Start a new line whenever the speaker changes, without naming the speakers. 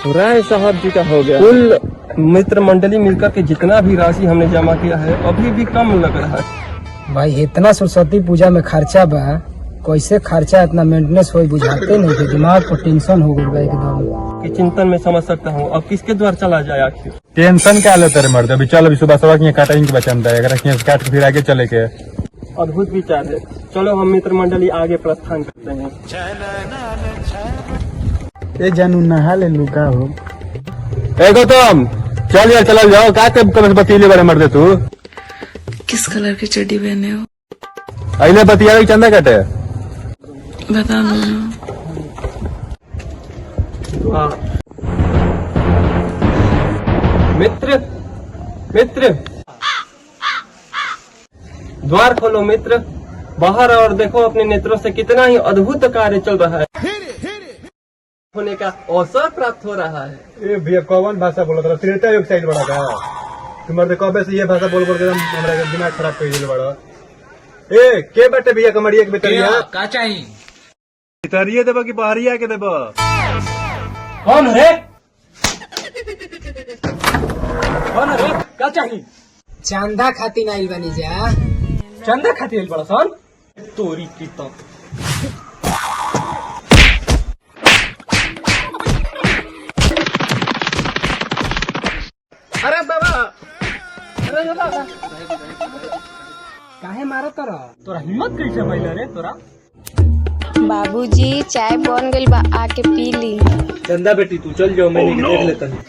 राय साहब जी का हो गया। कुल मित्र मंडली मिलकर के जितना भी राशि हमने जमा किया है अभी भी कम लग रहा है।
भाई इतना सरस्वती पूजा में खर्चा बा, कैसे खर्चा इतना मेंटेनेंस हो बुझाते नहीं थे। दिमाग को टेंशन हो गया एकदम
कि चिंतन में समझ सकता हूँ। अब किसके द्वार चला जाए आखिर?
टेंशन क्या लेते रे मर्द, अभी चल अभी सुबह सुबह काटेंगे के बचन है, अगर काट के फिर आगे चले के।
अद्भुत विचार है। चलो हम मित्र मंडली आगे प्रस्थान करते हैं।
ए जानू नहा ले लुका हो।
ए गौतम चल यार, चला जाओ। का कब बतीले बड़े मर्दे तू?
किस कलर की चड्डी पहने हो?
अले बतिया चंदा काटे
बता दो ना।
मित्र मित्र द्वार खोलो मित्र, बाहर और देखो अपने नेत्रों से कितना ही अद्भुत कार्य चल रहा है। होने का अवसर प्राप्त हो रहा है।
ए भैया कौन भाषा बोला था? त्रेता युग साइड बड़ा था तुम्हारे, कबे से ये भाषा बोल बोल के हमारा दिमाग खराब कर दिल बड़ा। ए के बटे भैया कमरिया के बेतरिया
का चाहिए?
बेतरिया देबा कि बाहरिया के देबा?
कौन है? कौन है? क्या चाहिए?
चंदा खातिर आइल बनी जा।
चंदा खातिर बड़ा सन तोरी की तो। अरे बाबा, अरे बाबा,
काहे मारा तोरा?
तोरा हिम्मत कैसे भइल रे तोरा?
बाबूजी चाय बन गइल बा, आके पी ली।
चंदा बेटी तू चल जाओ, मैं देख लेता हूँ।